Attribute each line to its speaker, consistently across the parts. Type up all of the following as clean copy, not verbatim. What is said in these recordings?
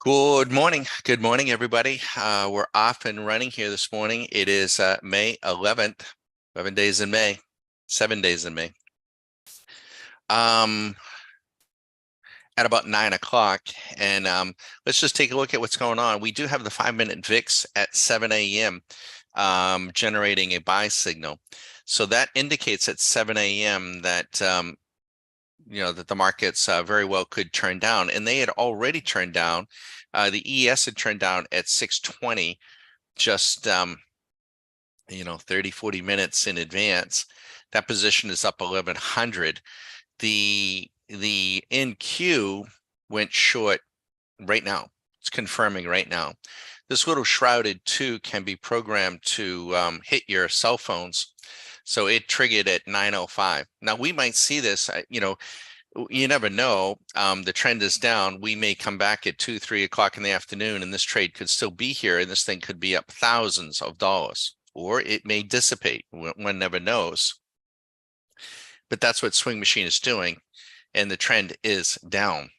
Speaker 1: Good morning. Good morning, everybody. We're off and running here this morning. It is May 11th, 11 days in May, 7 days in May. At about 9 o'clock. And let's just take a look at what's going on. We do have the 5-minute VIX at 7 a.m. Generating a buy signal. So that indicates at 7 a.m. that that the markets very well could turn down, and they had already turned down. The ES had turned down at 6:20, just 30-40 minutes in advance. That position is up 1100. The NQ went short right now. It's confirming right now. This little shrouded 2 can be programmed to hit your cell phones. So it triggered at 9:05. Now we might see this, you never know. The trend is down. We may come back at 2-3 o'clock in the afternoon, and this trade could still be here, and this thing could be up thousands of dollars, or it may dissipate. One never knows. But that's what Swing Machine is doing, and the trend is down.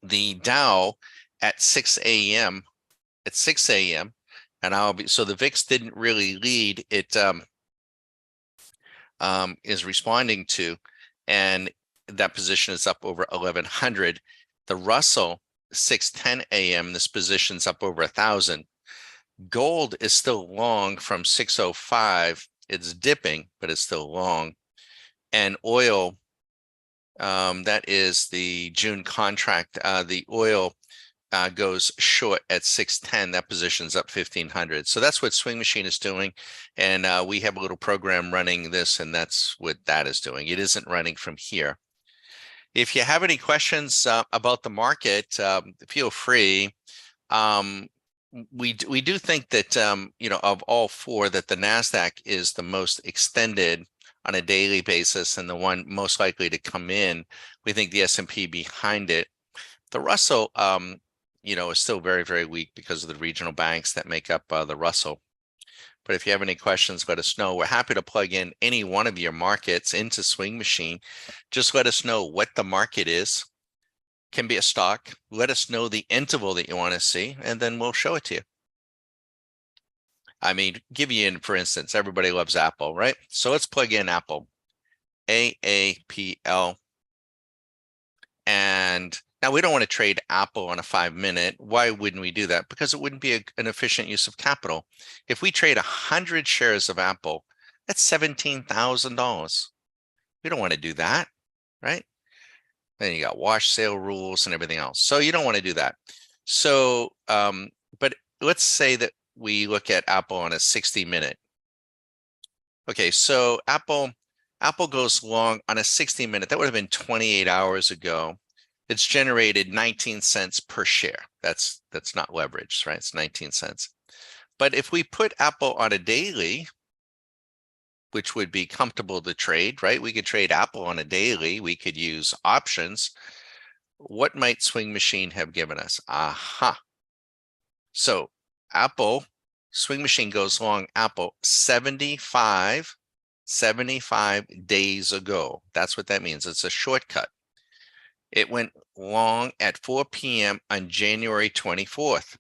Speaker 1: The Dow at 6 a.m. and so the VIX didn't really lead. It is responding to, and that position is up over 1100. The Russell 6:10 a.m. this position's up over 1000. Gold is still long from 605. It's dipping, but it's still long. And oil, that is the June contract. The oil goes short at 610. That position's up 1500. So that's what Swing Machine is doing. And we have a little program running this, and that's what that is doing. It isn't running from here. If you have any questions about the market, feel free. We do think that, of all four, that the NASDAQ is the most extended on a daily basis and the one most likely to come in. We think the S&P behind it. The Russell, is still very, very weak because of the regional banks that make up the Russell. But if you have any questions, let us know. We're happy to plug in any one of your markets into Swing Machine. Just let us know what the market is. Can be a stock. Let us know the interval that you want to see, and then we'll show it to you. I mean, for instance, everybody loves Apple, right? So let's plug in Apple, AAPL. And now we don't want to trade Apple on a 5-minute. Why wouldn't we do that? Because it wouldn't be an efficient use of capital. If we trade 100 shares of Apple, that's $17,000. We don't want to do that, right? Then you got wash sale rules and everything else. So you don't want to do that. So, but let's say that we look at Apple on a 60-minute. Okay, so Apple goes long on a 60-minute. That would have been 28 hours ago. It's generated 19 cents per share. That's not leverage, right? It's 19 cents. But if we put Apple on a daily, which would be comfortable to trade, right? We could trade Apple on a daily. We could use options. What might Swing Machine have given us? Aha. So Apple, Swing Machine goes long Apple 75 days ago. That's what that means. It's a shortcut. It went long at 4 p.m. on January 24th.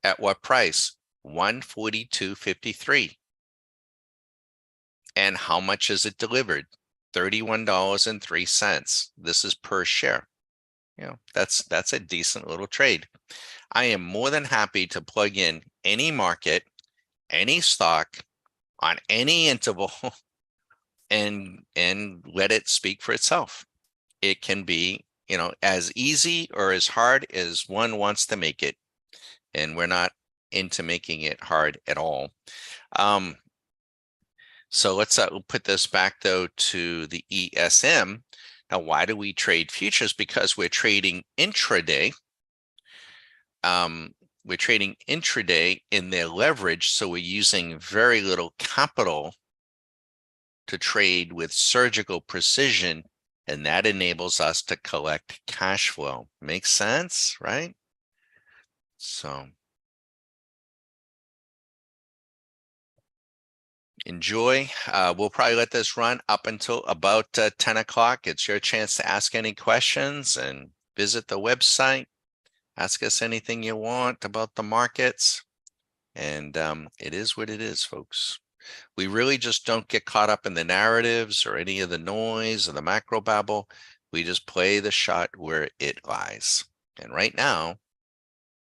Speaker 1: At what price? $142.53. And how much is it delivered? $31.03. This is per share. That's a decent little trade. I am more than happy to plug in any market, any stock on any interval and let it speak for itself. It can be, as easy or as hard as one wants to make it. And we're not into making it hard at all. So let's put this back, though, to the ESM. Now, why do we trade futures? Because we're trading intraday. We're trading intraday in their leverage, so we're using very little capital to trade with surgical precision, and that enables us to collect cash flow. Makes sense, right? So enjoy. We'll probably let this run up until about 10 o'clock. It's your chance to ask any questions and visit the website. Ask us anything you want about the markets. And it is what it is, folks. We really just don't get caught up in the narratives or any of the noise or the macro babble. We just play the shot where it lies. And right now,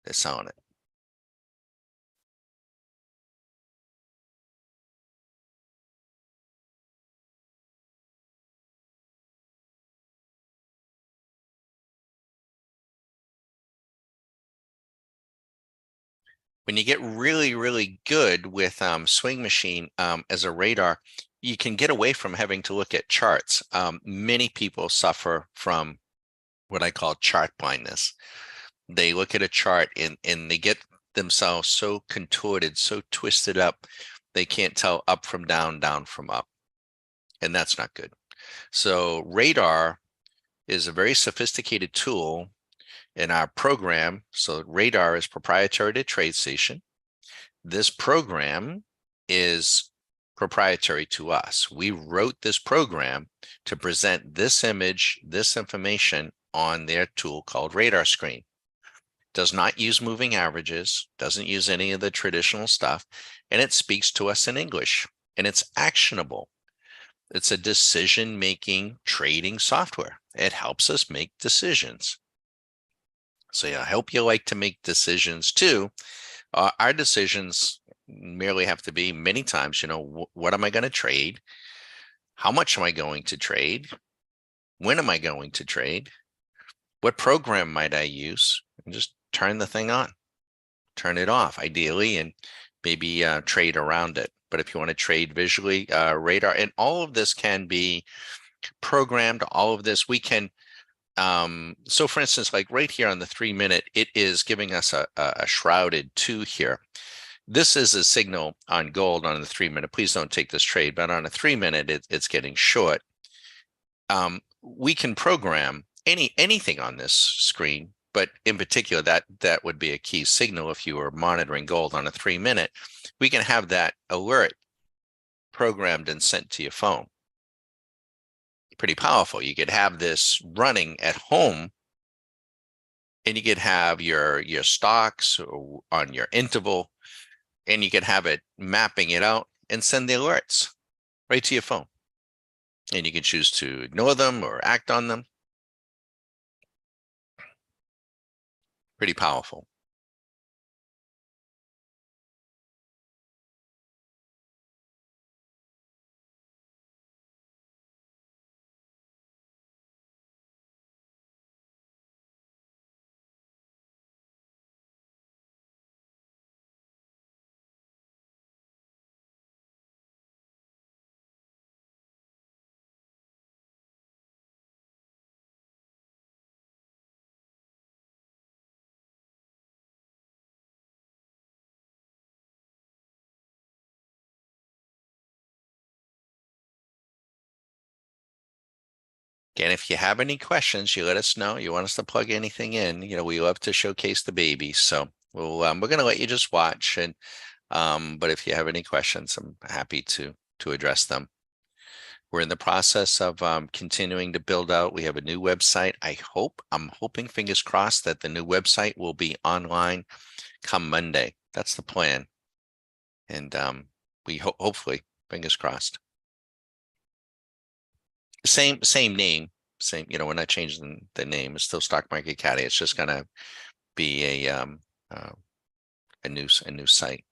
Speaker 1: they're selling it. When you get really, really good with swing machine as a radar, you can get away from having to look at charts. Many people suffer from what I call chart blindness. They look at a chart and they get themselves so contorted, so twisted up, they can't tell up from down, down from up. And that's not good. So radar is a very sophisticated tool in our program. So radar is proprietary to TradeStation. This program is proprietary to us. We wrote this program to present this image, this information on their tool called Radar Screen. Does not use moving averages, doesn't use any of the traditional stuff, and it speaks to us in English, and it's actionable. It's a decision-making trading software. It helps us make decisions. So yeah, I hope you like to make decisions too. Our decisions merely have to be many times, what am I going to trade? How much am I going to trade? When am I going to trade? What program might I use? And just turn the thing on, turn it off ideally, and maybe trade around it. But if you want to trade visually, radar, and all of this can be programmed, all of this, we can so for instance, like right here on the 3 minute, it is giving us a shrouded 2 here. This is a signal on gold on the 3 minute. Please don't take this trade, but on a 3 minute, it's getting short. We can program anything on this screen, but in particular, that would be a key signal if you were monitoring gold on a 3 minute. We can have that alert programmed and sent to your phone. Pretty powerful. You could have this running at home, and you could have your stocks on your interval, and you could have it mapping it out and send the alerts right to your phone. And you can choose to ignore them or act on them. Pretty powerful. Again, if you have any questions, you let us know. You want us to plug anything in, we love to showcase the baby. So we're going to let you just watch. And but if you have any questions, I'm happy to address them. We're in the process of continuing to build out. We have a new website. I'm hoping, fingers crossed, that the new website will be online come Monday. That's the plan. And we hopefully, fingers crossed. Same name, same. We're not changing the name. It's still Stock Market Caddy. It's just gonna be uh, a new site.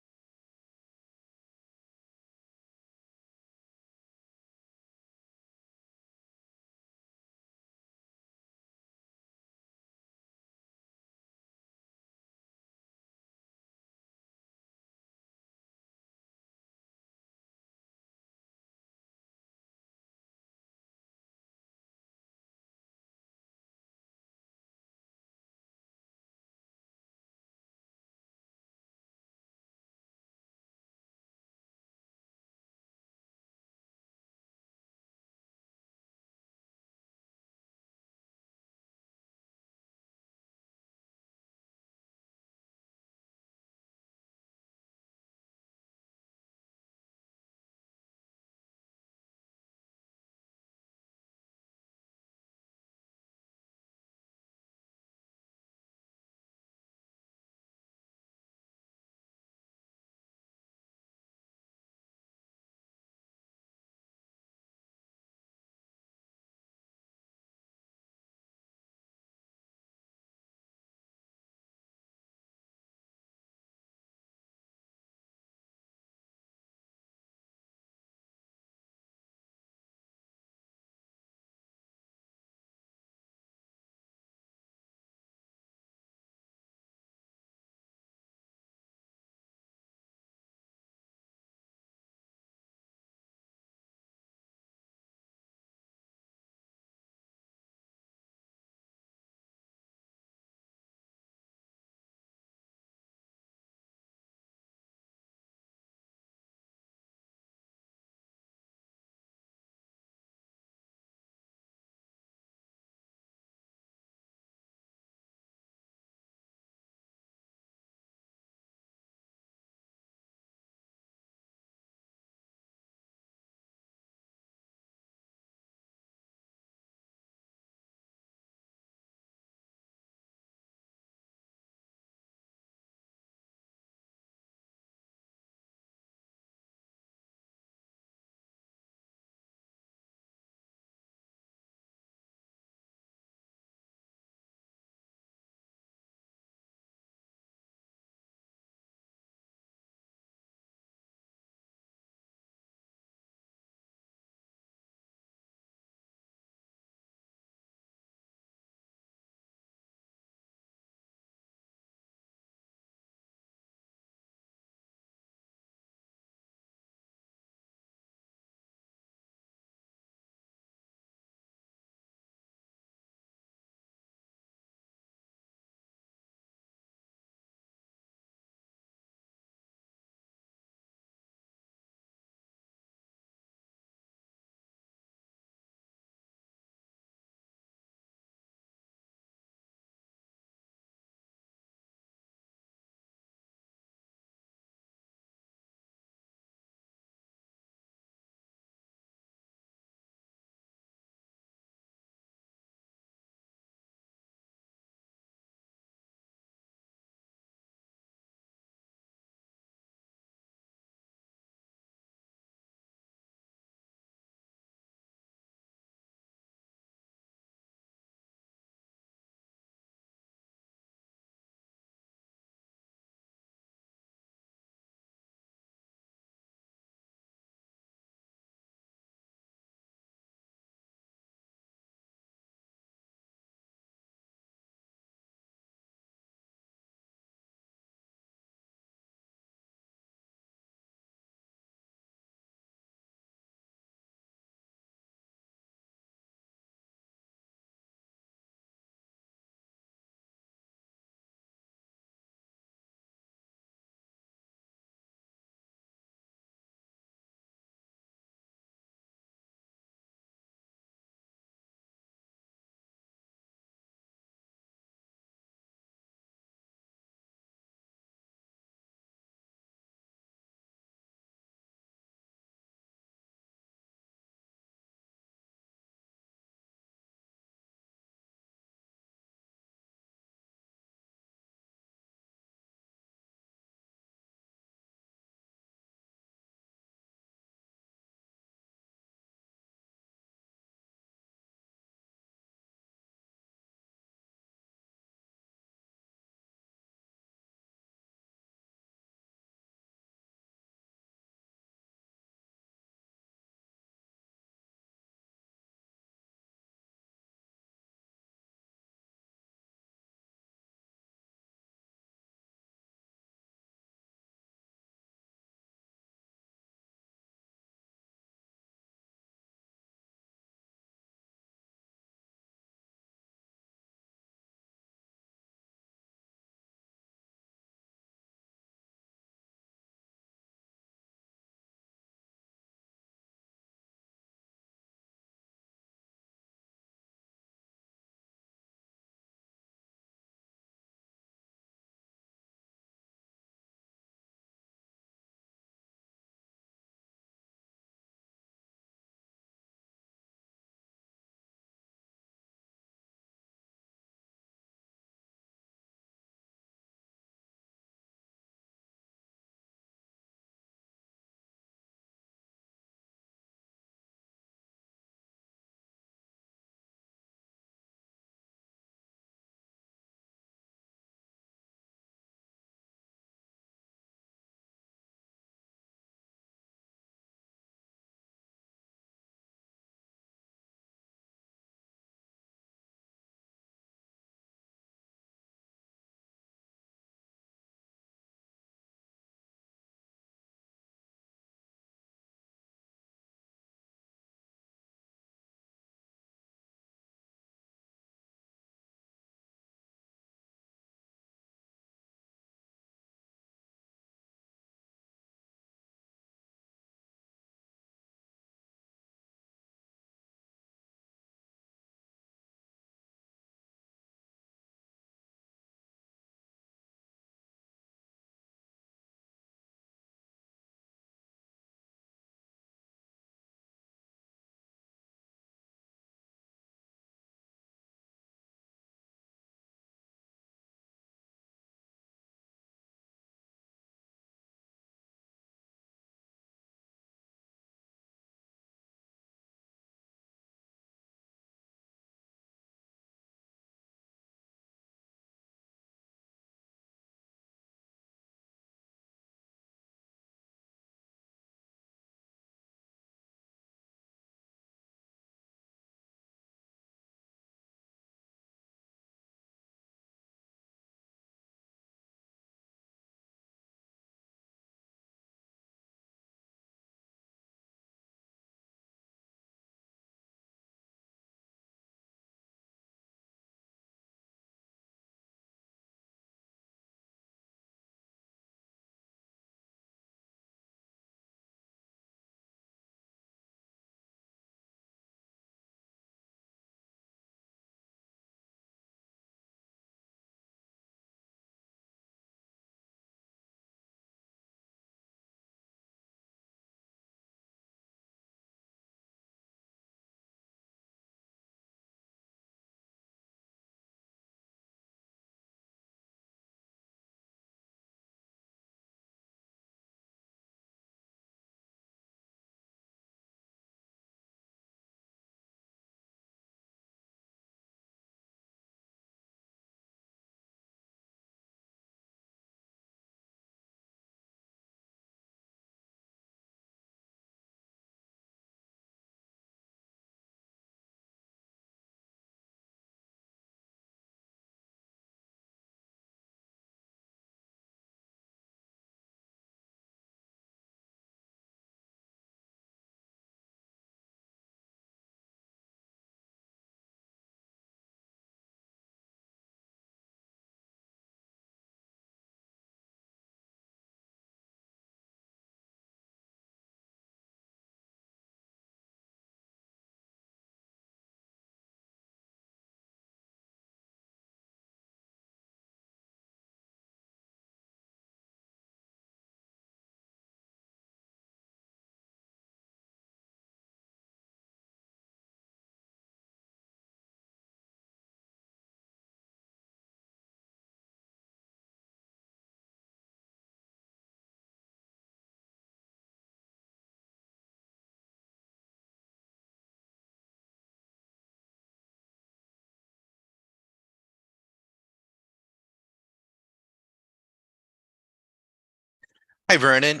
Speaker 1: Hi, Vernon.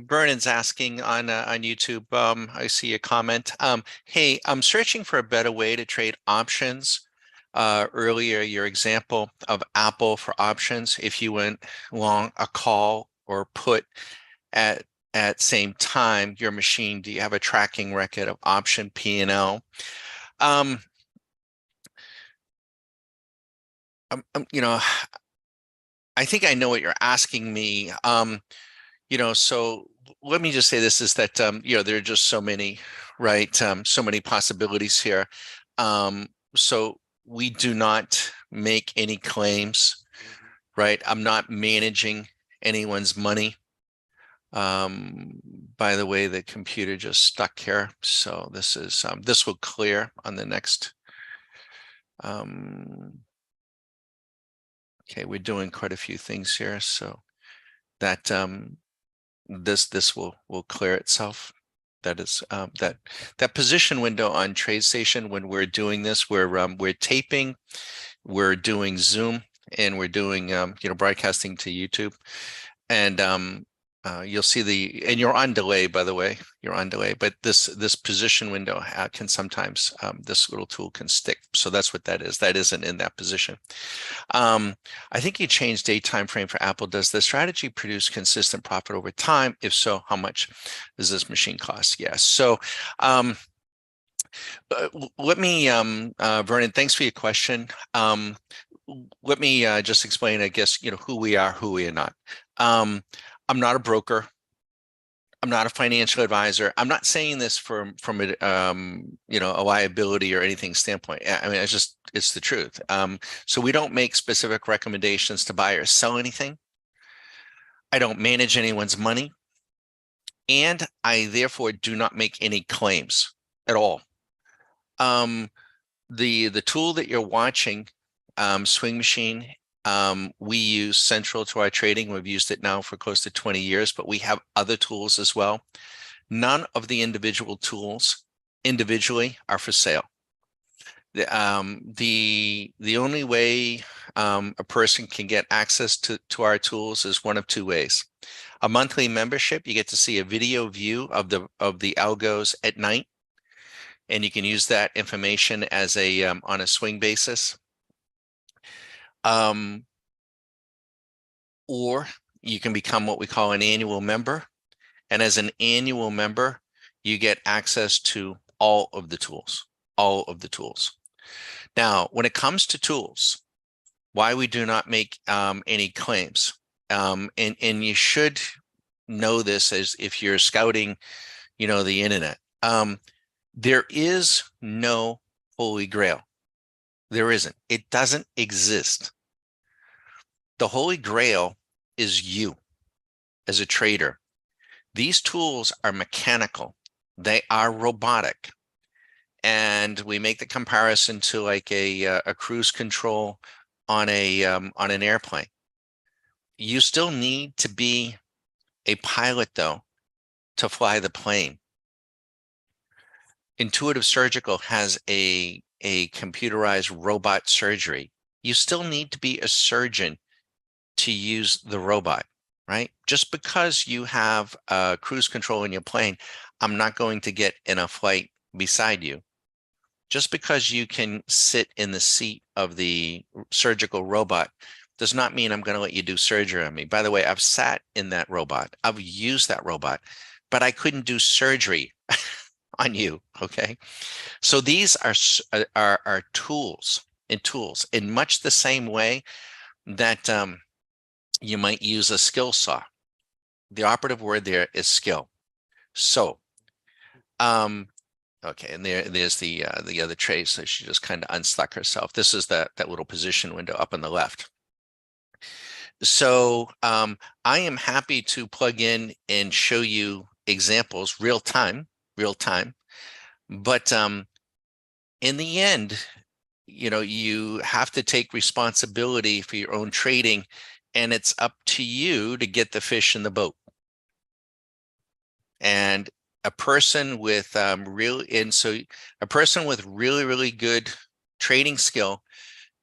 Speaker 1: Vernon's asking on YouTube. I see a comment. Hey, I'm searching for a better way to trade options. Earlier, your example of Apple for options, if you went long a call or put at same time, your machine, do you have a tracking record of option P&L? You know, I think I know what you're asking me. So let me just say this is that, there are just so many, right? So many possibilities here. So we do not make any claims, right? I'm not managing anyone's money. By the way, the computer just stuck here. So this will clear on the next. Okay, we're doing quite a few things here. So that, this will clear itself. That is that position window on TradeStation. When we're doing this, we're taping, we're doing Zoom, and we're doing broadcasting to YouTube. And you'll see and you're on delay, by the way, you're on delay, but this position window can sometimes, this little tool can stick. So that's what that is. That isn't in that position. I think you changed date time frame for Apple. Does the strategy produce consistent profit over time? If so, how much does this machine cost? Yes. So let me, Vernon, thanks for your question. Let me just explain, I guess, who we are, who we are not. I'm not a broker. I'm not a financial advisor. I'm not saying this from a a liability or anything standpoint. I mean, it's the truth. So we don't make specific recommendations to buy or sell anything. I don't manage anyone's money, and I therefore do not make any claims at all. The tool that you're watching, Swing Machine, we use central to our trading. We've used it now for close to 20 years, but we have other tools as well. None of the individual tools individually are for sale. The only way a person can get access to our tools is one of two ways. A monthly membership, you get to see a video view of the algos at night, and you can use that information as a on a swing basis. Or you can become what we call an annual member. And as an annual member, you get access to all of the tools, all of the tools. Now, when it comes to tools, why we do not make any claims, and you should know this as if you're scouting, the internet. There is no holy grail. There isn't. It doesn't exist. The holy grail is you as a trader. These tools are mechanical. They are robotic. And we make the comparison to like a cruise control on an airplane. You still need to be a pilot, though, to fly the plane. Intuitive Surgical has a computerized robot surgery. You still need to be a surgeon to use the robot, right? Just because you have cruise control in your plane, I'm not going to get in a flight beside you. Just because you can sit in the seat of the surgical robot does not mean I'm going to let you do surgery on me. By the way, I've sat in that robot. I've used that robot, but I couldn't do surgery on you, okay? So these are tools in much the same way that you might use a skill saw. The operative word there is skill. So, okay, and there's the other tray. So she just kind of unstuck herself. This is that little position window up on the left. So I am happy to plug in and show you examples real time. But in the end, you have to take responsibility for your own trading, and it's up to you to get the fish in the boat. And a person with really good trading skill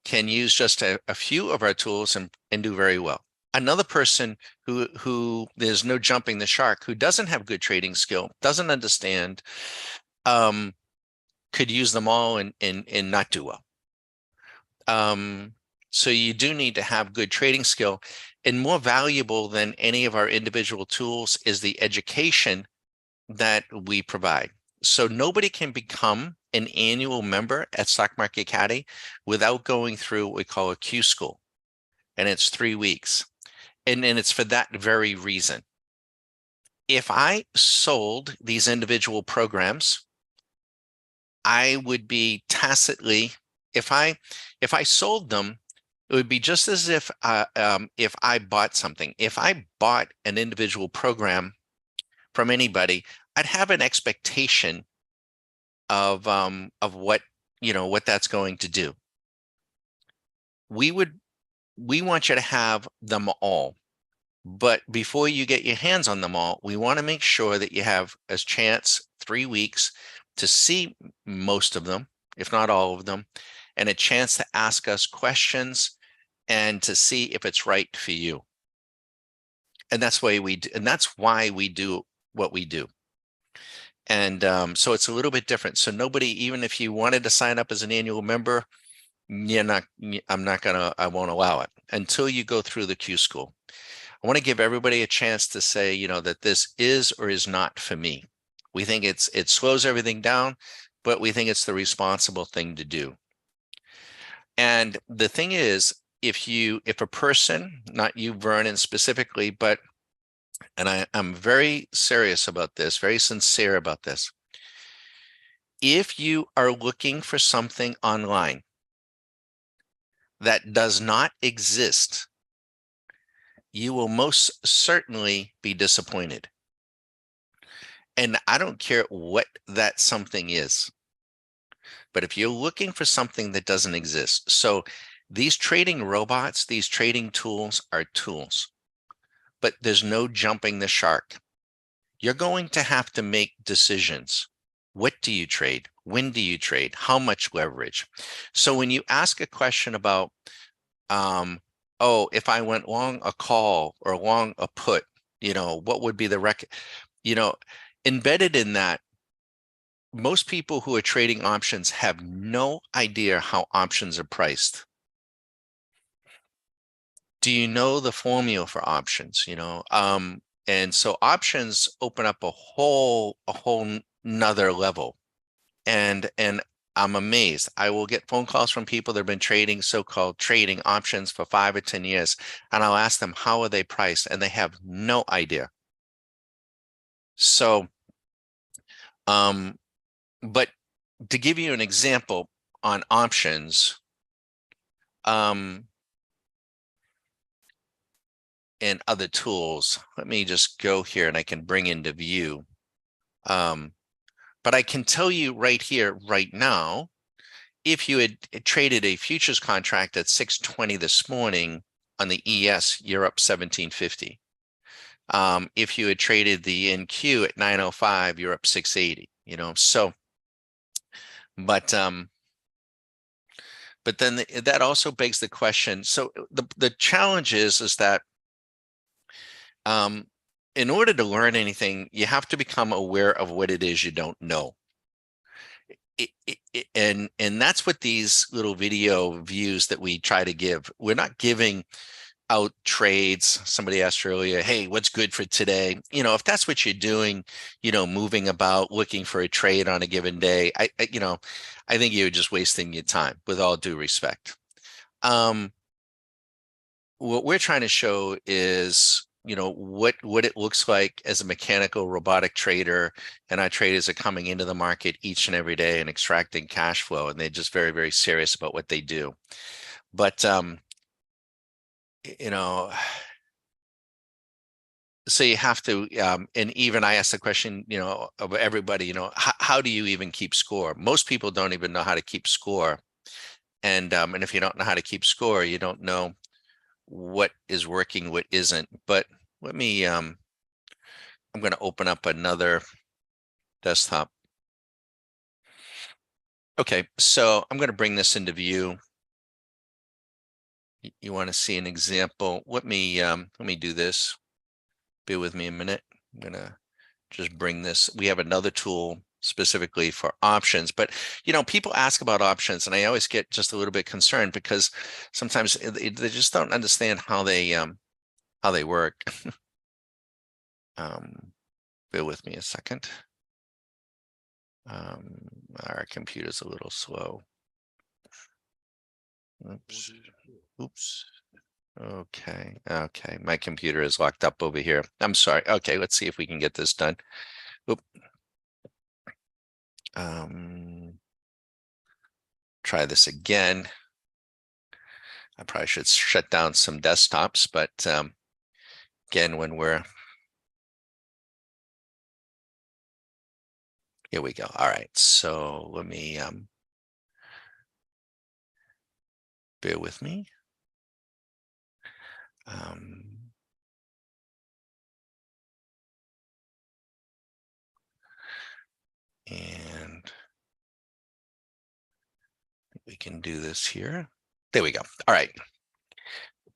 Speaker 1: can use just a few of our tools and do very well. Another person who there's no jumping the shark, who doesn't have good trading skill, doesn't understand, could use them all and not do well. So you do need to have good trading skill, and more valuable than any of our individual tools is the education that we provide. So nobody can become an annual member at Stock Market Caddy without going through what we call a Q school, and it's 3 weeks. And it's for that very reason. If I sold these individual programs, I would be tacitly, if I sold them, it would be just as if I bought something. If I bought an individual program from anybody, I'd have an expectation of what what that's going to do. We want you to have them all. But before you get your hands on them all, we want to make sure that you have a chance 3 weeks to see most of them, if not all of them, and a chance to ask us questions and to see if it's right for you. And that's why we do what we do. And so it's a little bit different. So nobody, even if you wanted to sign up as an annual member, I won't allow it until you go through the Q school. I want to give everybody a chance to say, that this is or is not for me. We think it slows everything down, but we think it's the responsible thing to do. And the thing is, if a person, not you, Vernon, specifically, but, and I'm very serious about this, very sincere about this. If you are looking for something online that does not exist, you will most certainly be disappointed. And I don't care what that something is. But if you're looking for something that doesn't exist, so these trading robots, these trading tools are tools, but there's no jumping the shark. You're going to have to make decisions. What do you trade? When do you trade? How much leverage? So when you ask a question about, if I went long a call or long a put, what would be the embedded in that, most people who are trading options have no idea how options are priced. Do you know the formula for options? And so options open up a whole nother level. And I'm amazed. I will get phone calls from people that have been trading so-called trading options for 5 or 10 years. And I'll ask them, how are they priced? And they have no idea. So, but to give you an example on options, and other tools, let me just go here and I can bring into view. But I can tell you right here, right now, if you had traded a futures contract at 620 this morning on the ES, you're up 1750. If you had traded the NQ at 905, you're up 680, so, but then that also begs the question. So the challenge is that in order to learn anything, you have to become aware of what it is you don't know. And that's what these little video views that we try to give. We're not giving out trades. Somebody asked earlier, hey, what's good for today? If that's what you're doing, moving about, looking for a trade on a given day, I think you're just wasting your time, with all due respect. What we're trying to show is, what it looks like as a mechanical robotic trader, and our traders are coming into the market each and every day and extracting cash flow, and they're just very, very serious about what they do. But so you have to, and even I asked the question, of everybody, how do you even keep score? Most people don't even know how to keep score, and if you don't know how to keep score, you don't know what is working, what isn't. But let me, I'm going to open up another desktop. Okay, so I'm going to bring this into view. You want to see an example? Let me do this. Bear with me a minute. I'm gonna just bring this. We have another tool specifically for options, but people ask about options, and I always get just a little bit concerned because sometimes they just don't understand how they work. Bear with me a second. Our computer's a little slow. Oops. Oops. Okay. Okay. My computer is locked up over here. I'm sorry. Okay. Let's see if we can get this done. Oop. Try this again. I probably should shut down some desktops, but again, here we go. All right. So let me bear with me. And we can do this here. There we go. All right.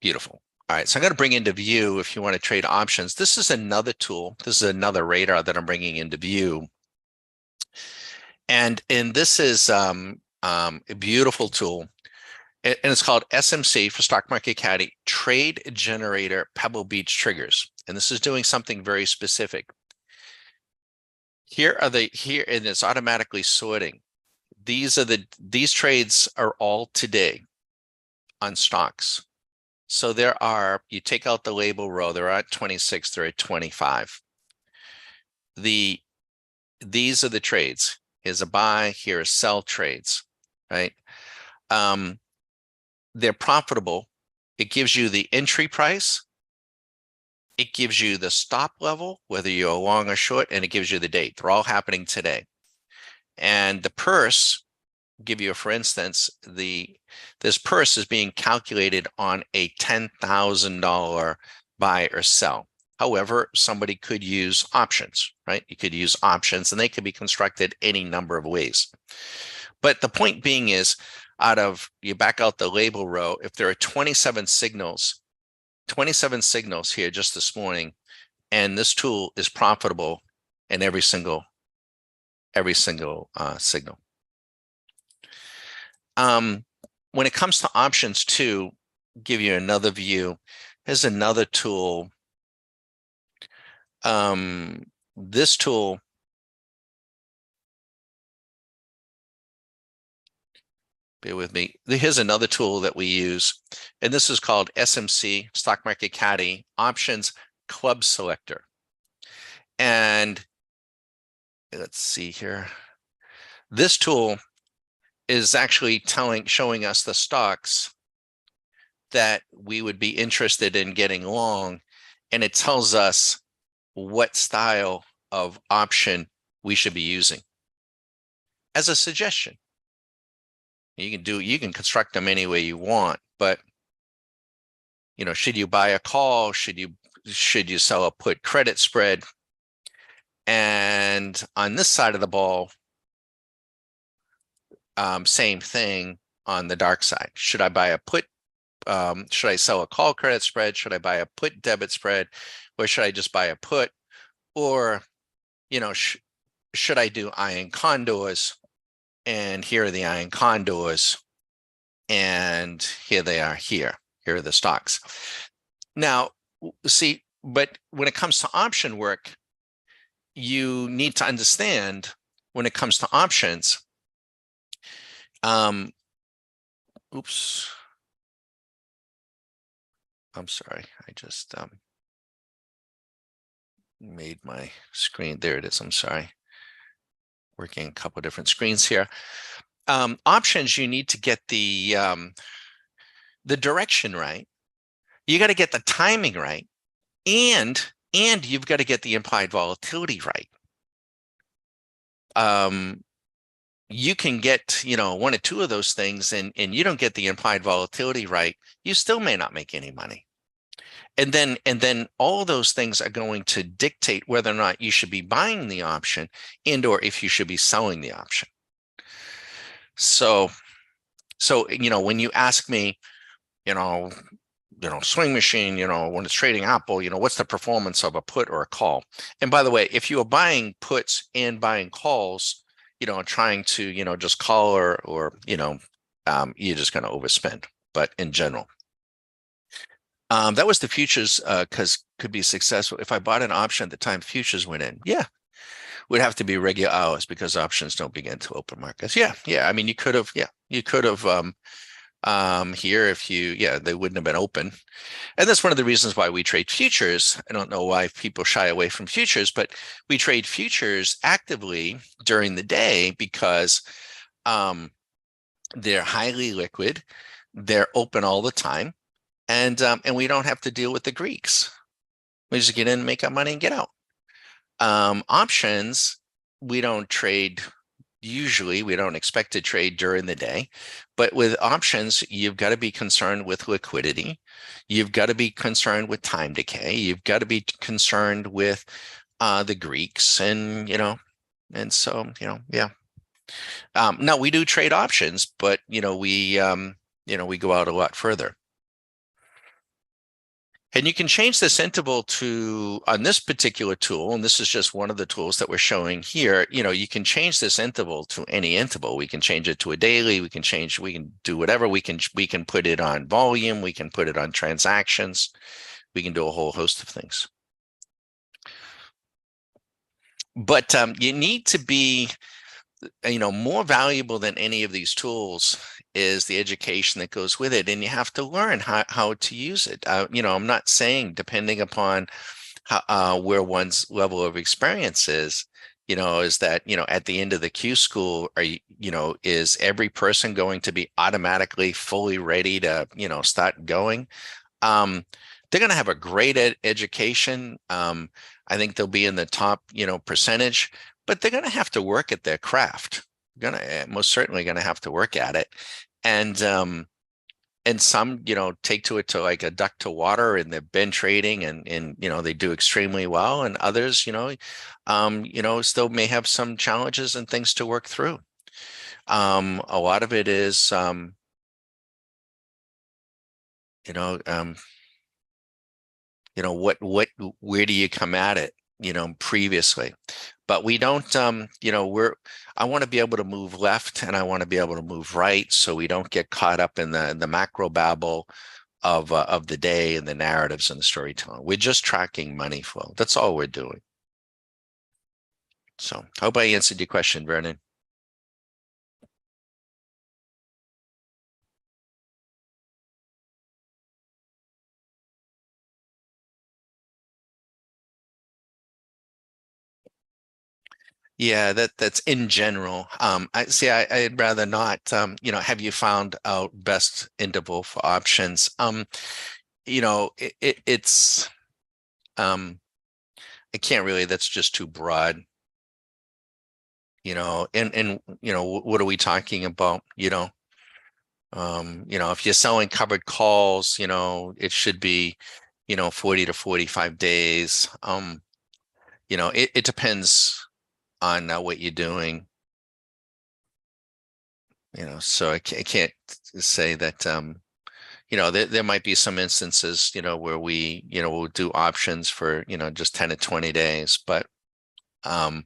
Speaker 1: Beautiful. All right. So I'm going to bring into view if you want to trade options. This is another tool. This is another radar that I'm bringing into view. And this is a beautiful tool. And it's called SMC for Stock Market Caddy Trade Generator Pebble Beach Triggers. And this is doing something very specific. Here, and it's automatically sorting. These trades are all today on stocks. So you take out the label row, they're at 26, they're at 25. These are the trades. Here's a buy, here are sell trades, right? They're profitable. It gives you the entry price. It gives you the stop level, whether you're long or short, and it gives you the date. They're all happening today. And the purse, give you for instance, this purse is being calculated on a $10,000 buy or sell. However, somebody could use options, right? You could use options and they could be constructed any number of ways. But the point being is, you back out the label row, if there are 27 signals here just this morning, and this tool is profitable in every single signal. When it comes to options too, give you another view. Here's another tool. This tool, bear with me. Here's another tool that we use, and this is called SMC, Stock Market Caddy Options Club Selector. And let's see here. This tool is actually showing us the stocks that we would be interested in getting long, and it tells us what style of option we should be using as a suggestion. You can construct them any way you want, but should you buy a call? Should you sell a put credit spread? And on this side of the ball, same thing on the dark side. Should I buy a put? Should I sell a call credit spread? Should I buy a put debit spread? Or should I just buy a put? Or, should I do iron condors? And here are the iron condors. And here they are here. Here are the stocks. Now, see, but when it comes to option work, you need to understand when it comes to options, oops. I'm sorry. I just made my screen. There it is. I'm sorry. Working a couple of different screens here. Options, you need to get the direction right. You got to get the timing right, and you've got to get the implied volatility right. You can get one or two of those things, and you don't get the implied volatility right, you still may not make any money. And then all those things are going to dictate whether or not you should be buying the option and/or if you should be selling the option. So when you ask me, you know, swing machine, when it's trading Apple, what's the performance of a put or a call? And by the way, if you are buying puts and buying calls, trying to, just call you're just going to overspend. But in general, that was the futures, because could be successful. If I bought an option at the time futures went in, yeah, would have to be regular hours because options don't begin to open markets. Yeah, yeah. I mean, you could have here if yeah, they wouldn't have been open. And that's one of the reasons why we trade futures. I don't know why people shy away from futures, but we trade futures actively during the day because they're highly liquid, they're open all the time, and we don't have to deal with the Greeks. We just get in, make our money, and get out. Options, we don't trade. Usually, we don't expect to trade during the day, but with options, you've got to be concerned with liquidity. You've got to be concerned with time decay. You've got to be concerned with the Greeks, and so yeah. Now we do trade options, but we go out a lot further. And you can change this interval to, on this particular tool, and this is just one of the tools that we're showing here, you can change this interval to any interval. We can change it to a daily, we can do whatever. We can put it on volume, we can put it on transactions, we can do a whole host of things. But you need to be, more valuable than any of these tools is the education that goes with it, and you have to learn how to use it. I'm not saying depending upon how, where one's level of experience is that at the end of the Q school, is every person going to be automatically fully ready to start going? They're going to have a great education. I think they'll be in the top percentage, but they're going to have to work at their craft. Most certainly going to have to work at it, and some take to it to like a duck to water, and they've been trading, and they do extremely well, and others still may have some challenges and things to work through. A lot of it is where do you come at it previously, but we don't I want to be able to move left and I want to be able to move right, so we don't get caught up in the macro babble of the day and the narratives and the storytelling. We're just tracking money flow. That's all we're doing. So I hope I answered your question, Vernon. Yeah, that's in general. I see. I'd rather not. Have you found out best interval for options? It's. I can't really. That's just too broad. And what are we talking about? If you're selling covered calls, it should be, 40 to 45 days. It depends on what you're doing. So I can't say that there might be some instances where we'll do options for just 10 to 20 days, but and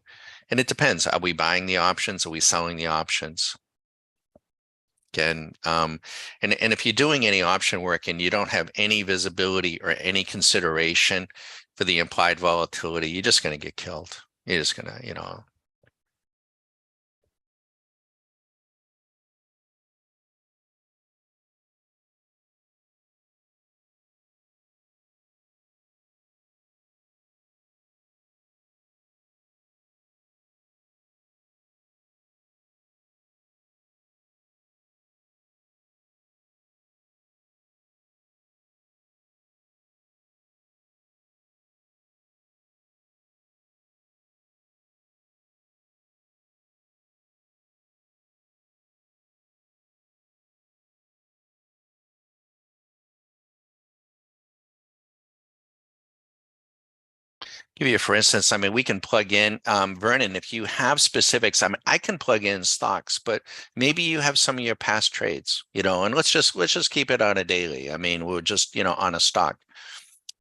Speaker 1: it depends. Are we buying the options? Are we selling the options? Again, and if you're doing any option work and you don't have any visibility or any consideration for the implied volatility, you're just going to get killed. You're just going to Give you, for instance, I mean, we can plug in, Vernon, if you have specifics, I mean, I can plug in stocks, but maybe you have some of your past trades, and let's just keep it on a daily. I mean, we're just, on a stock.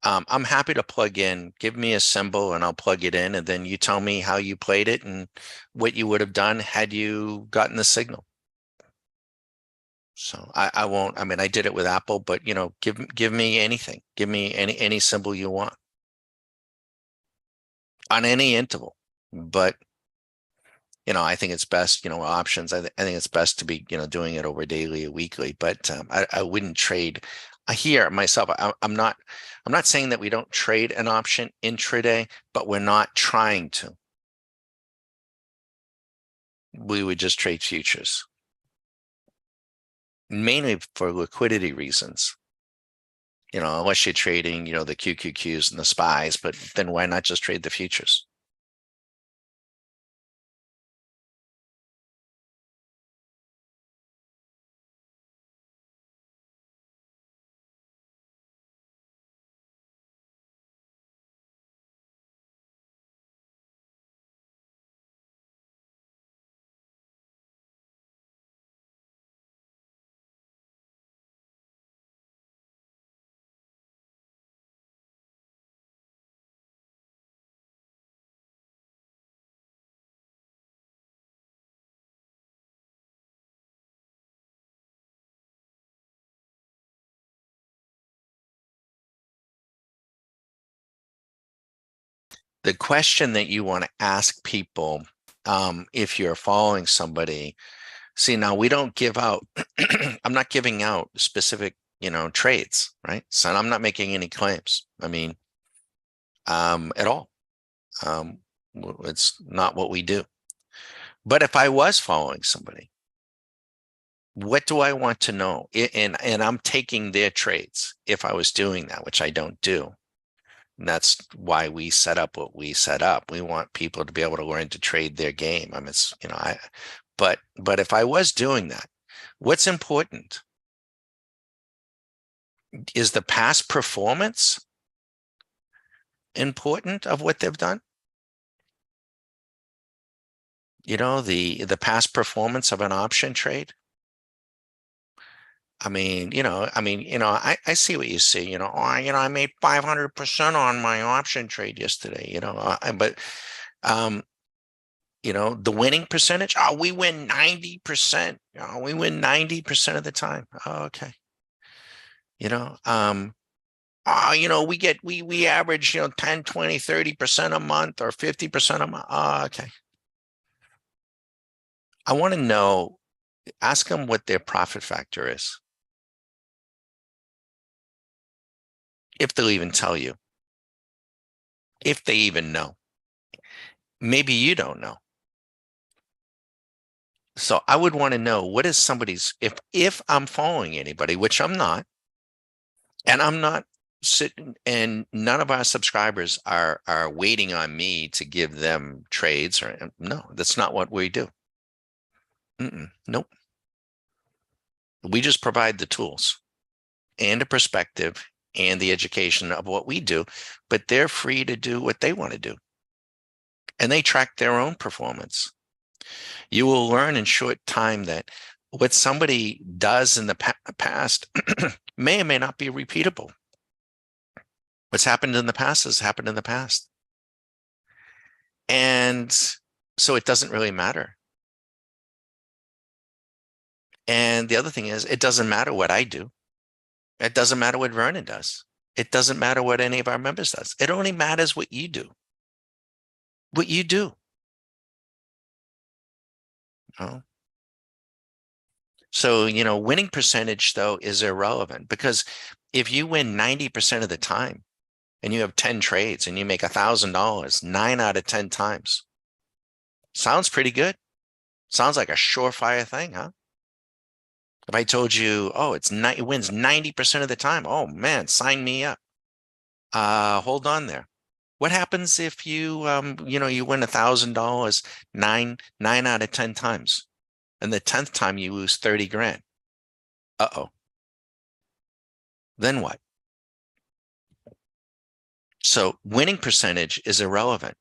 Speaker 1: I'm happy to plug in, give me a symbol and I'll plug it in. And then you tell me how you played it and what you would have done had you gotten the signal. So I won't, I mean, I did it with Apple, but give me anything, give me any symbol you want on any interval. But I think it's best, options. I think it's best to be, doing it over daily or weekly, but I wouldn't trade. I hear myself. I'm not saying that we don't trade an option intraday, but we're not trying to. We would just trade futures, mainly for liquidity reasons. Unless you're trading, the QQQs and the SPYs, but then why not just trade the futures? The question that you want to ask people, if you're following somebody, see, now we don't give out, I'm not giving out specific, trades, right? So I'm not making any claims. I mean, at all. It's not what we do. But if I was following somebody, what do I want to know? And I'm taking their trades if I was doing that, which I don't do. And that's why we set up what we set up. We want people to be able to learn to trade their game. I mean, but if I was doing that, what's important is the past performance important of what they've done. The past performance of an option trade. I see what you see, I made 500% on my option trade yesterday, but um, the winning percentage, oh, we win 90%. Oh, we win 90% of the time. Oh, okay. You know, um, we average, 10, 20, 30% a month or 50% a month. Oh, okay. I want to know, ask them what their profit factor is, if they'll even tell you, if they even know. Maybe you don't know. So I would want to know, what is somebody's, if I'm following anybody, which I'm not, and I'm not sitting, and none of our subscribers are waiting on me to give them trades, or no, that's not what we do. Nope. We just provide the tools and a perspective and the education of what we do, but they're free to do what they want to do. And they track their own performance. You will learn in short time that what somebody does in the past may or may not be repeatable. What's happened in the past has happened in the past. And so it doesn't really matter. And the other thing is, it doesn't matter what I do. It doesn't matter what Vernon does. It doesn't matter what any of our members does. It only matters what you do. What you do. Oh. So, winning percentage, though, is irrelevant, because if you win 90% of the time and you have 10 trades and you make $1,000, 9 out of 10 times, sounds pretty good. Sounds like a surefire thing, huh? If I told you, oh, it wins 90% of the time, oh man, sign me up. Hold on there. What happens if you win $1,000 nine out of 10 times, and the 10th time you lose 30 grand? Uh-oh. Then what? So winning percentage is irrelevant.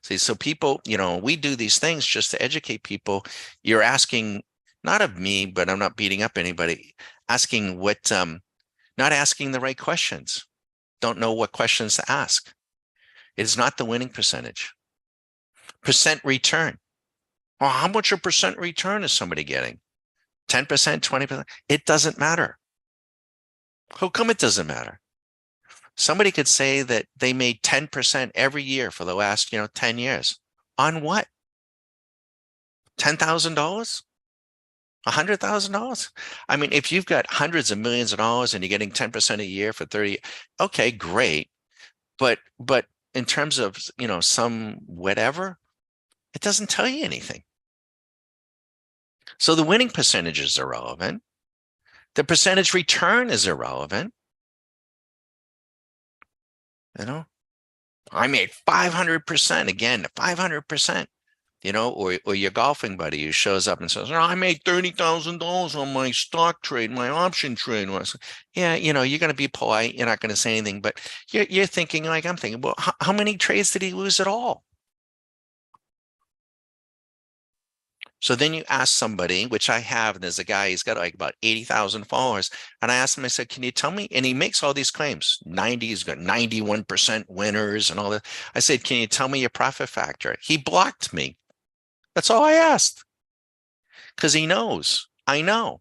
Speaker 1: See, so people, we do these things just to educate people. You're asking, not of me, but I'm not beating up anybody, asking not asking the right questions. Don't know what questions to ask. It is not the winning percentage. Percent return. Well, how much a percent return is somebody getting? 10%, 20%? It doesn't matter. How come it doesn't matter? Somebody could say that they made 10% every year for the last, 10 years. On what? $10,000? $100,000? I mean, if you've got hundreds of millions of dollars and you're getting 10% a year for 30, okay, great. But in terms of, some whatever, it doesn't tell you anything. So the winning percentage is irrelevant. The percentage return is irrelevant. You know, I made 500% again, 500%. Or your golfing buddy who shows up and says, "Oh, I made $30,000 on my stock trade, my option trade." Yeah, you're going to be polite. You're not going to say anything, but you're thinking like I'm thinking. Well, how many trades did he lose at all? So then you ask somebody, which I have, and there's a guy, he's got like about 80,000 followers. And I asked him, I said, "Can you tell me?" And he makes all these claims. He's got 91% winners and all that. I said, "Can you tell me your profit factor?" He blocked me. That's all I asked. Because he knows. I know.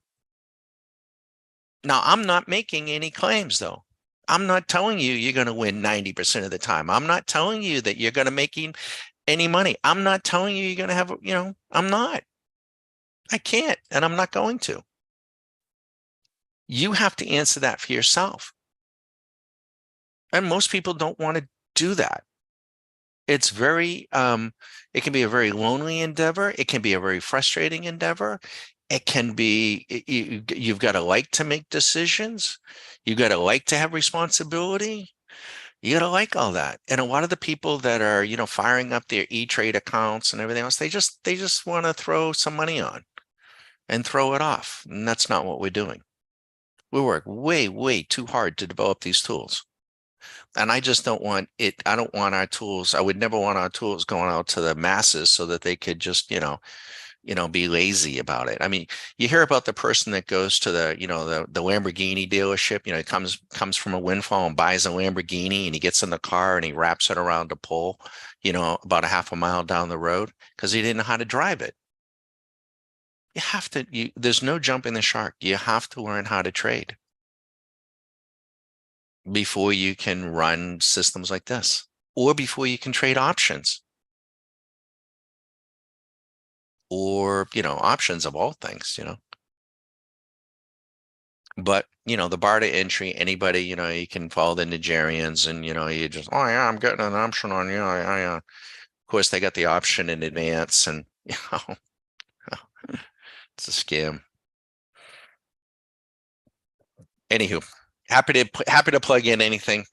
Speaker 1: Now, I'm not making any claims though. I'm not telling you you're going to win 90% of the time. I'm not telling you that you're going to making any money. I'm not telling you you're going to have, I'm not. I can't, and I'm not going to. You have to answer that for yourself. And most people don't want to do that. It's it can be a very lonely endeavor. It can be a very frustrating endeavor. It can be, you've got to like to make decisions. You've got to like to have responsibility. You got to like all that. And a lot of the people that are, firing up their E-Trade accounts and everything else, they just want to throw some money on and throw it off. And that's not what we're doing. We work way, way too hard to develop these tools. And I just don't want it. I don't want our tools. I would never want our tools going out to the masses so that they could just, be lazy about it. I mean, you hear about the person that goes to the Lamborghini dealership, he comes from a windfall and buys a Lamborghini and he gets in the car and he wraps it around a pole, about a half a mile down the road because he didn't know how to drive it. You have to, there's no jumping the shark. You have to learn how to trade before you can run systems like this or before you can trade options or, options of all things. But, the bar to entry, anybody, you can follow the Nigerians and, you just, "Oh yeah, I'm getting an option on you." Of course, they got the option in advance and, it's a scam. Anywho, happy to plug in anything,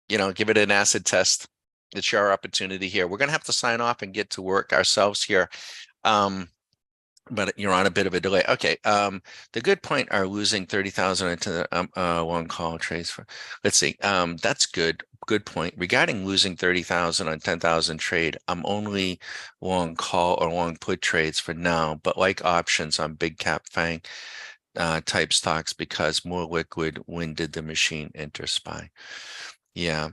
Speaker 1: give it an acid test. It's your opportunity here. We're going to have to sign off and get to work ourselves here. But you're on a bit of a delay. Okay. The good point are losing 30,000 into the long call trades for, let's see. That's good. Good point. Regarding losing 30,000 on 10,000 trade, I'm only long call or long put trades for now, but like options on big cap FANG type stocks because more liquid. When did the machine enter SPY? Yeah.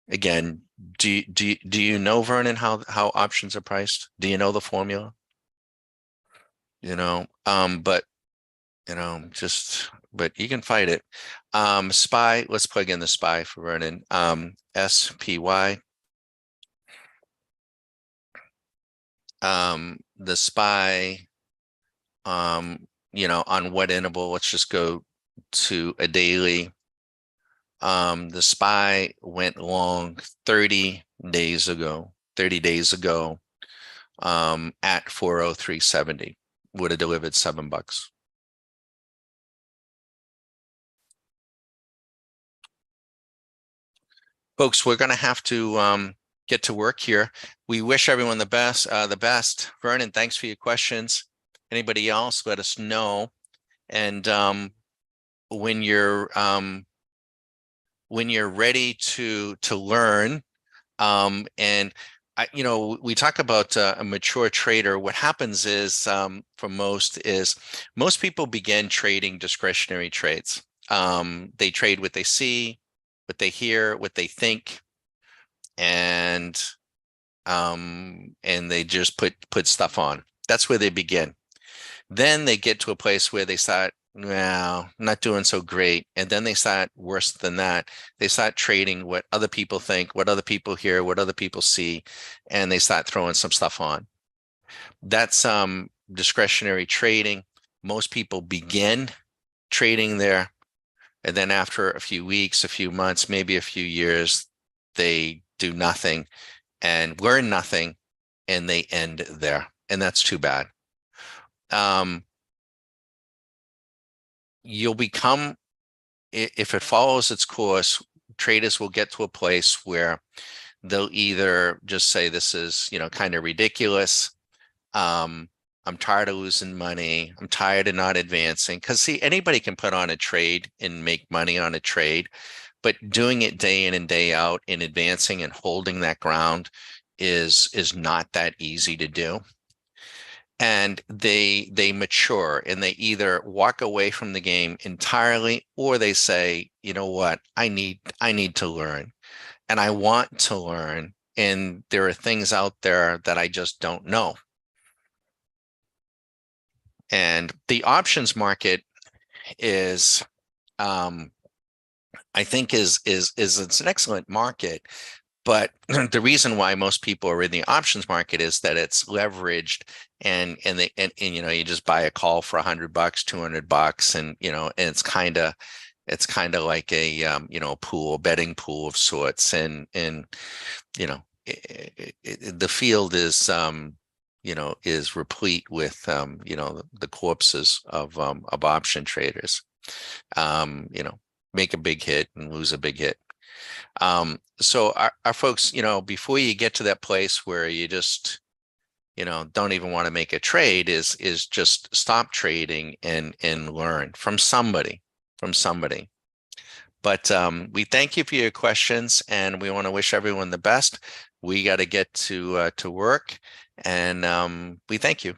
Speaker 1: Again, do you know, Vernon, how options are priced? Do you know the formula? But but you can fight it. SPY, let's plug in the SPY for Vernon. SPY. The SPY, on what interval? Let's just go to a daily. The SPY went long 30 days ago, at 403.70, would have delivered $7. Folks, we're going to have to get to work here. We wish everyone the best. Vernon, thanks for your questions. Anybody else, let us know. And when you're when you're ready to learn, and we talk about a mature trader. What happens is, for most people begin trading discretionary trades. They trade what they see, what they hear, what they think, and and they just put stuff on. That's where they begin. Then they get to a place where they start, well, not doing so great. And then they start worse than that. They start trading what other people think, what other people hear, what other people see, and they start throwing some stuff on. That's discretionary trading. Most people begin trading there, and then after a few weeks, a few months, maybe a few years, they do nothing and learn nothing, and they end there. And that's too bad. Um, you'll become, if it follows its course, traders will get to a place where they'll either just say, this is, kind of ridiculous. I'm tired of losing money. I'm tired of not advancing. Because see, anybody can put on a trade and make money on a trade, but doing it day in and day out in advancing and holding that ground is not that easy to do. And they mature, and they either walk away from the game entirely, or they say, you know what, I need to learn, and I want to learn, and there are things out there that I just don't know. And the options market is, I think, is it's an excellent market. But the reason why most people are in the options market is that it's leveraged, and you just buy a call for $100, $200, and it's kind of like a pool, betting pool of sorts, and the field is replete with the corpses of option traders. Make a big hit and lose a big hit. So our folks, before you get to that place where you just, don't even want to make a trade, is just stop trading and learn from somebody, But we thank you for your questions, and we want to wish everyone the best. We got to get to work, and we thank you.